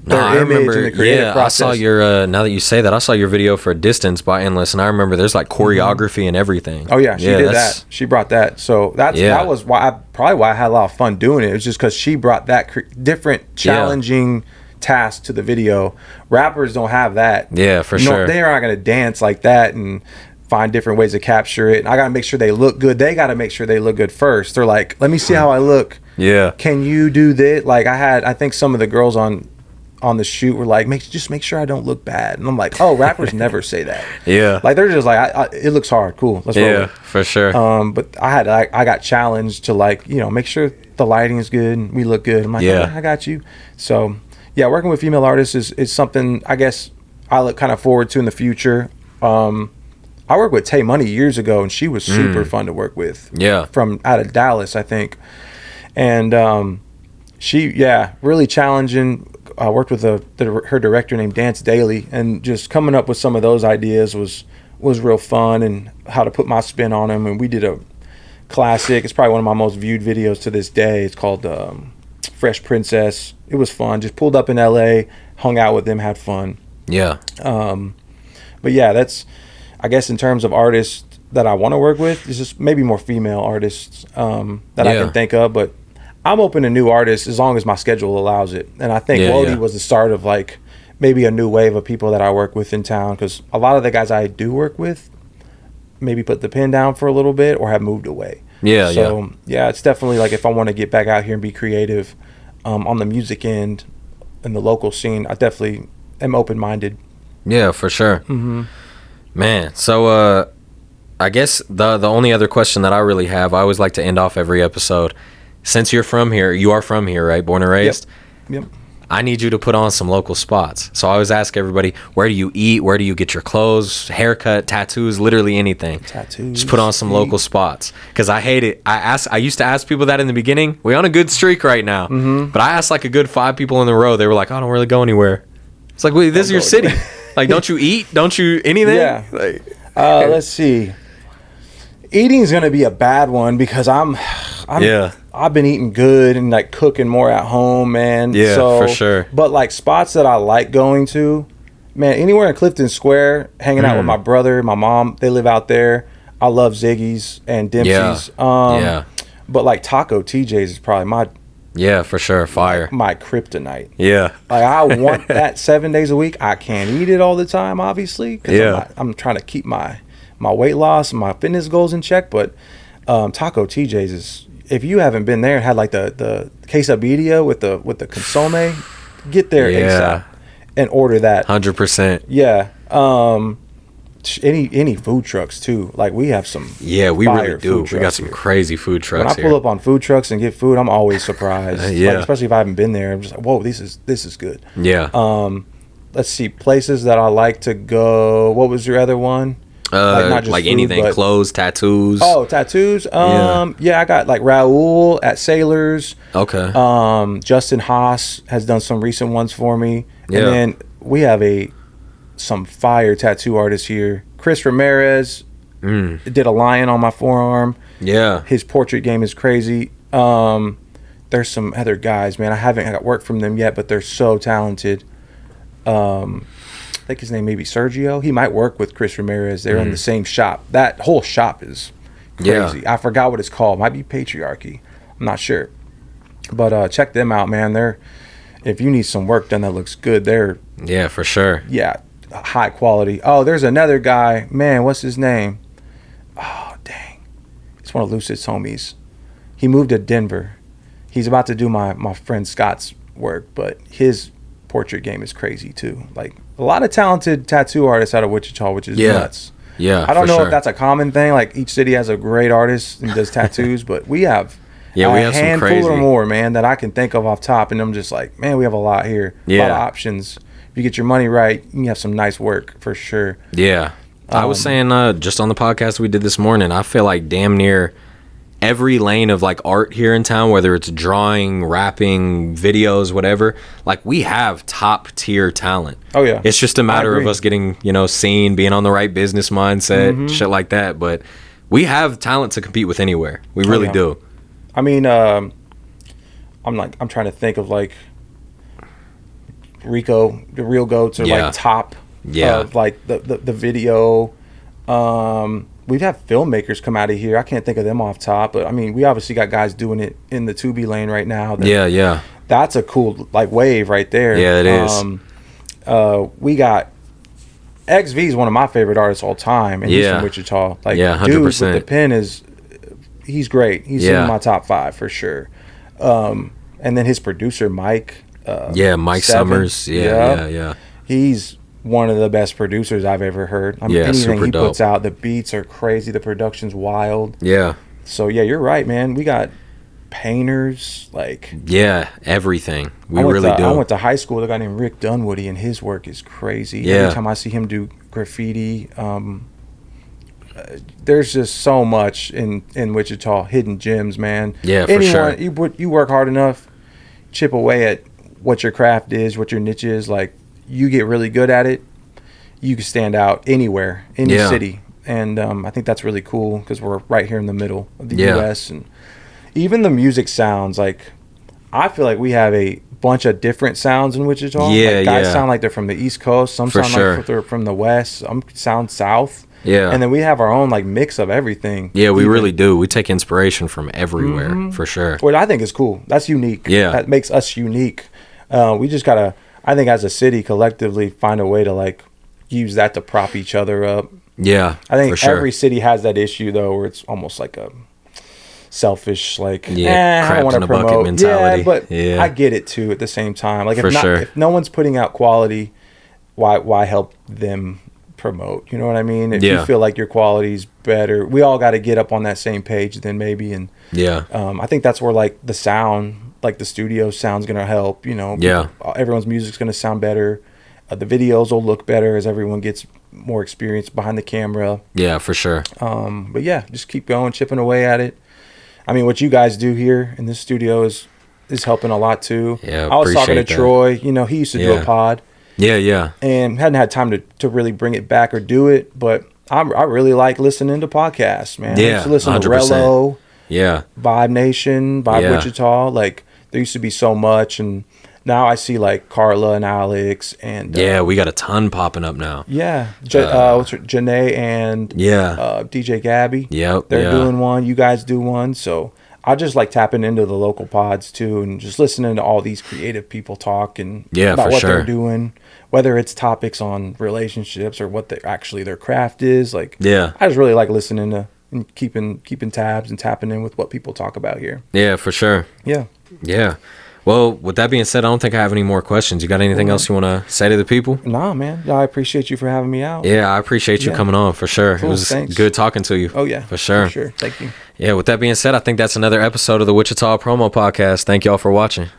their image and the creative process. I saw your now that you say that, I saw your video for Distance by Endlyss, and I remember there's like choreography and everything. Oh yeah, she did that. She brought that. So that was why I had a lot of fun doing it. It was just because she brought that different, challenging task to the video. Rappers don't have that. Yeah, for sure. They aren't gonna dance like that and find different ways to capture it. And I gotta make sure they look good. They gotta make sure they look good first. They're like, let me see how I look. Yeah. Can you do that? Like I think some of the girls on the shoot were like, just make sure I don't look bad. And I'm like, oh, rappers never say that. Yeah. Like they're just like, it looks hard. Cool. Let's roll it. For sure. But I got challenged to like, make sure the lighting is good and we look good. I'm like, I got you. So working with female artists is something I guess I look kind of forward to in the future. I worked with Tay Money years ago, and she was super fun to work with. Yeah. From out of Dallas, I think. And she, really challenging. I worked with her director named Dance Daly, and just coming up with some of those ideas was real fun, and how to put my spin on them. And we did a classic. It's probably one of my most viewed videos to this day. It's called Fresh Princess. It was fun. Just pulled up in LA, hung out with them, had fun. Yeah. But that's, I guess, in terms of artists that I want to work with, it's just maybe more female artists that I can think of. But I'm open to new artists as long as my schedule allows it. And I think Wzrd was the start of like maybe a new wave of people that I work with in town, because a lot of the guys I do work with maybe put the pen down for a little bit or have moved away. Yeah, so yeah, it's definitely like if I want to get back out here and be creative on the music end in the local scene, I definitely am open-minded. Yeah, for sure. Man, so I guess the only other question that I really have, I always like to end off every episode. Since you're from here, you are from here, right? Born and raised? Yep. I need you to put on some local spots. So I always ask everybody, where do you eat? Where do you get your clothes, haircut, tattoos, literally anything? Tattoos. Just put on some local spots. Because I hate it. I used to ask people that in the beginning. We're on a good streak right now. But I asked like a good 5 people in a row. They were like, I don't really go anywhere. It's like, wait, this is your city. Like, don't you eat? Don't you anything? Yeah. Like, Let's see. Eating is gonna be a bad one because I've been eating good and like cooking more at home, man. Yeah, for sure. But like spots that I like going to, man, anywhere in Clifton Square, hanging out with my brother, my mom, they live out there. I love Ziggy's and Dempsey's. But like Taco TJ's is probably for sure. Fire. my kryptonite. Yeah. Like I want that 7 days a week. I can't eat it all the time, obviously. 'Cause I'm trying to keep my weight loss and my fitness goals in check. But Taco TJ's is, if you haven't been there and had like the quesadilla with the consomme, get there ASAP and order that. 100%. Yeah. Any food trucks too. Like we have some. Yeah, we really do. We got some crazy food trucks. When I pull up on food trucks and get food, I'm always surprised. Yeah. Like, especially if I haven't been there. I'm just like, whoa, this is good. Yeah. Let's see, places that I like to go. What was your other one? Not just food, anything, but clothes, tattoos. Oh, tattoos. Yeah, I got like Raul at Sailors. Okay. Justin Haas has done some recent ones for me. Yeah. And then we have some fire tattoo artists here. Chris Ramirez did a lion on my forearm. Yeah. His portrait game is crazy. There's some other guys, man. I haven't got work from them yet, but they're so talented. I think his name may be Sergio. He might work with Chris Ramirez. They're in the same shop. That whole shop is crazy. I forgot what it's called. Might be Patriarchy. I'm not sure. But check them out, man. If you need some work done that looks good, they're for sure. Yeah, high quality. Oh, there's another guy. Man, what's his name? Oh, dang. It's one of Lucid's homies. He moved to Denver. He's about to do my friend Scott's work, but his portrait game is crazy too. Like a lot of talented tattoo artists out of Wichita, which is nuts. Yeah, I don't know if that's a common thing. Like each city has a great artist and does tattoos, but we have we have handful some crazy or more, man, that I can think of off top, and I'm just like, man, we have a lot here. A lot of options. If you get your money right, you can have some nice work for sure. Yeah. I was saying just on the podcast we did this morning, I feel like damn near every lane of like art here in town, whether it's drawing, rapping, videos, whatever, like we have top tier talent. Oh yeah. It's just a matter of us getting, seen, being on the right business mindset, shit like that. But we have talent to compete with anywhere. We really do. I mean, I'm trying to think of like Rico, the Real Goats are like top of like the video. We've had filmmakers come out of here. I can't think of them off top, but I mean, we obviously got guys doing it in the 2B lane right now. That's a cool like wave right there. Yeah, it is. We got XV is one of my favorite artists all time, and he's from Wichita. Like, 100%. Dude with the pen he's great. He's in my top 5 for sure. And then his producer Mike. Mike Summers. Yeah. He's one of the best producers I've ever heard. I mean, anything he puts out, the beats are crazy, the production's wild. Yeah. So yeah, you're right, man. We got painters, like everything. We really do. I went to high school with a guy named Rick Dunwoody, and his work is crazy. Yeah. Every time I see him do graffiti, there's just so much in Wichita, hidden gems, man. Yeah, for sure. You work hard enough, chip away at what your craft is, what your niche is, like you get really good at it, you can stand out anywhere, any city. And I think that's really cool because we're right here in the middle of the U.S. And even the music sounds, like I feel like we have a bunch of different sounds in Wichita. Guys sound like they're from the East Coast. Some sound like they're from the West. Some sound South. Yeah. And then we have our own like mix of everything. Yeah, we really do. We take inspiration from everywhere, for sure. What I think is cool. That's unique. Yeah. That makes us unique. We just got to, I think as a city collectively find a way to like use that to prop each other up. Yeah, I think every city has that issue though, where it's almost like selfish, like, Yeah, I don't want crabs in to a bucket promote. mentality. Yeah, but Yeah. I get it too at the same time. Like, For sure. if no one's putting out quality, why help them promote? You know what I mean? If you feel like your quality's better, we all got to get up on that same page then maybe. And I think that's where like the sound, like the studio sound's gonna help. You know, everyone's music's gonna sound better. The videos will look better as everyone gets more experience behind the camera. Yeah, for sure. But yeah, just keep going, chipping away at it. I mean, what you guys do here in this studio is helping a lot too. Yeah, I was talking to appreciate that. Troy. You know, he used to do a pod. Yeah. And hadn't had time to really bring it back or do it, but I really like listening to podcasts, man. Yeah, I used to listen 100%. to Rello, Yeah. Vibe Nation, Vibe Wichita. Like, there used to be so much, and now I see like Carla and Alex and we got a ton popping up now. Yeah, Janae and DJ Gabby. Yep, they're doing one. You guys do one, so I just like tapping into the local pods too, and just listening to all these creative people talk and about what they're doing, whether it's topics on relationships or what their craft is. Like, I just really like listening to and keeping tabs and tapping in with what people talk about here. Yeah, for sure. Yeah. Well, with that being said, I don't think I have any more questions. You got anything else you want to say to the people? Nah, man. I appreciate you for having me out. Yeah, I appreciate you coming on, for sure. Cool, it was thanks. good talking to you. Oh, yeah. For sure. For sure. Thank you. Yeah, with that being said, I think that's another episode of the Wichita Promo Podcast. Thank y'all for watching.